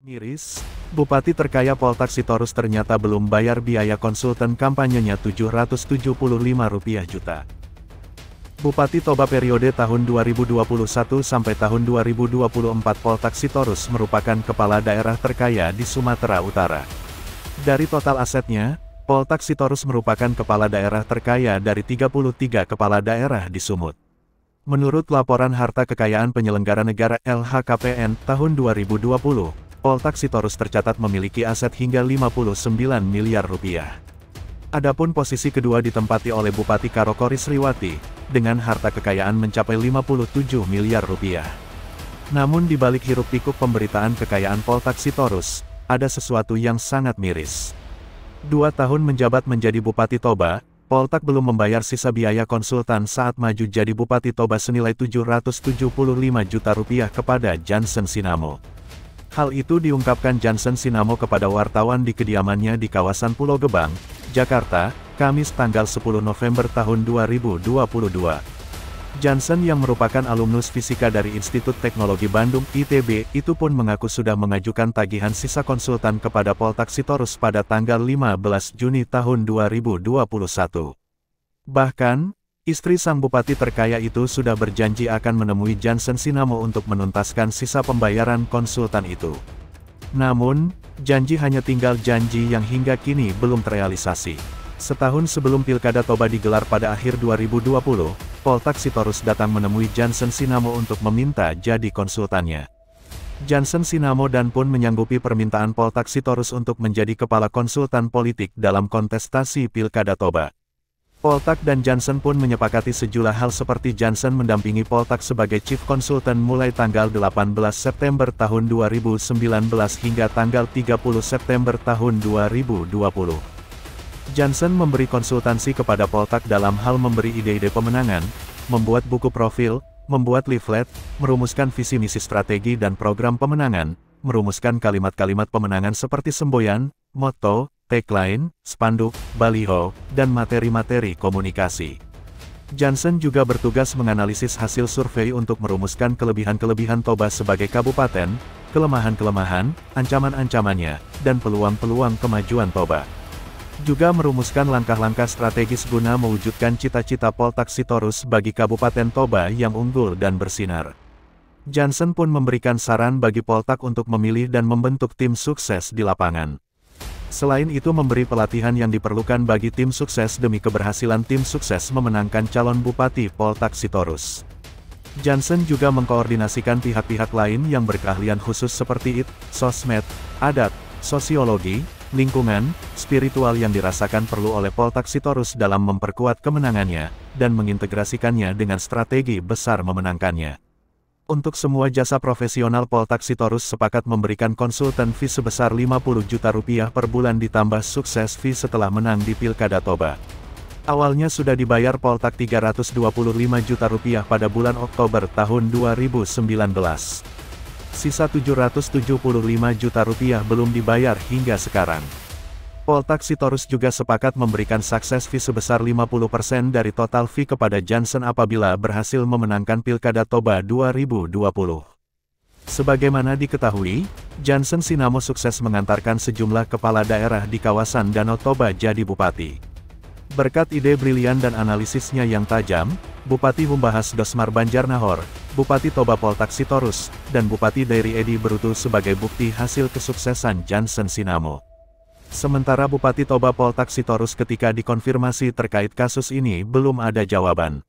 Miris, Bupati terkaya Poltak Sitorus ternyata belum bayar biaya konsultan kampanyenya Rp775 juta. Bupati Toba periode tahun 2021 sampai tahun 2024 Poltak Sitorus merupakan kepala daerah terkaya di Sumatera Utara. Dari total asetnya, Poltak Sitorus merupakan kepala daerah terkaya dari 33 kepala daerah di Sumut. Menurut laporan harta kekayaan penyelenggara negara LHKPN tahun 2020, Poltak Sitorus tercatat memiliki aset hingga Rp59 miliar. Adapun posisi kedua ditempati oleh Bupati Karokori Sriwati, dengan harta kekayaan mencapai Rp57 miliar. Namun di balik hiruk-pikuk pemberitaan kekayaan Poltak Sitorus, ada sesuatu yang sangat miris. 2 tahun menjabat menjadi Bupati Toba, Poltak belum membayar sisa biaya konsultan saat maju jadi Bupati Toba senilai Rp775 juta kepada Jansen Sinamo. Hal itu diungkapkan Jansen Sinamo kepada wartawan di kediamannya di kawasan Pulau Gebang, Jakarta, Kamis tanggal 10 November tahun 2022. Jansen yang merupakan alumnus fisika dari Institut Teknologi Bandung (ITB) itu pun mengaku sudah mengajukan tagihan sisa konsultan kepada Poltak Sitorus pada tanggal 15 Juni tahun 2021. Bahkan, istri sang bupati terkaya itu sudah berjanji akan menemui Jansen Sinamo untuk menuntaskan sisa pembayaran konsultan itu. Namun, janji hanya tinggal janji yang hingga kini belum terrealisasi. Setahun sebelum Pilkada Toba digelar pada akhir 2020, Poltak Sitorus datang menemui Jansen Sinamo untuk meminta jadi konsultannya. Jansen Sinamo dan pun menyanggupi permintaan Poltak Sitorus untuk menjadi kepala konsultan politik dalam kontestasi Pilkada Toba. Poltak dan Jansen pun menyepakati sejumlah hal seperti Jansen mendampingi Poltak sebagai Chief Consultant mulai tanggal 18 September tahun 2019 hingga tanggal 30 September tahun 2020. Jansen memberi konsultansi kepada Poltak dalam hal memberi ide-ide pemenangan, membuat buku profil, membuat leaflet, merumuskan visi misi strategi dan program pemenangan, merumuskan kalimat-kalimat pemenangan seperti semboyan, motto, tagline, spanduk, baliho, dan materi-materi komunikasi. Jansen juga bertugas menganalisis hasil survei untuk merumuskan kelebihan-kelebihan Toba sebagai kabupaten, kelemahan-kelemahan, ancaman-ancamannya, dan peluang-peluang kemajuan Toba. Juga merumuskan langkah-langkah strategis guna mewujudkan cita-cita Poltak Sitorus bagi Kabupaten Toba yang unggul dan bersinar. Jansen pun memberikan saran bagi Poltak untuk memilih dan membentuk tim sukses di lapangan. Selain itu memberi pelatihan yang diperlukan bagi tim sukses demi keberhasilan tim sukses memenangkan calon Bupati Poltak Sitorus. Jansen juga mengkoordinasikan pihak-pihak lain yang berkeahlian khusus seperti sosmed, adat, sosiologi, lingkungan, spiritual yang dirasakan perlu oleh Poltak Sitorus dalam memperkuat kemenangannya, dan mengintegrasikannya dengan strategi besar memenangkannya. Untuk semua jasa profesional Poltak Sitorus sepakat memberikan konsultan fee sebesar Rp50 juta per bulan ditambah sukses fee setelah menang di Pilkada Toba. Awalnya sudah dibayar Poltak Rp325 juta pada bulan Oktober tahun 2019. Sisa Rp775 juta belum dibayar hingga sekarang. Poltak Sitorus juga sepakat memberikan sukses fee sebesar 50% dari total fee kepada Jansen apabila berhasil memenangkan Pilkada Toba 2020. Sebagaimana diketahui, Jansen Sinamo sukses mengantarkan sejumlah kepala daerah di kawasan Danau Toba jadi bupati. Berkat ide brilian dan analisisnya yang tajam, Bupati Humbahas Dosmar Banjarnahor, Bupati Toba Poltak Sitorus, dan Bupati Dairi Edi Berutu sebagai bukti hasil kesuksesan Jansen Sinamo. Sementara Bupati Toba Poltak Sitorus ketika dikonfirmasi terkait kasus ini belum ada jawaban.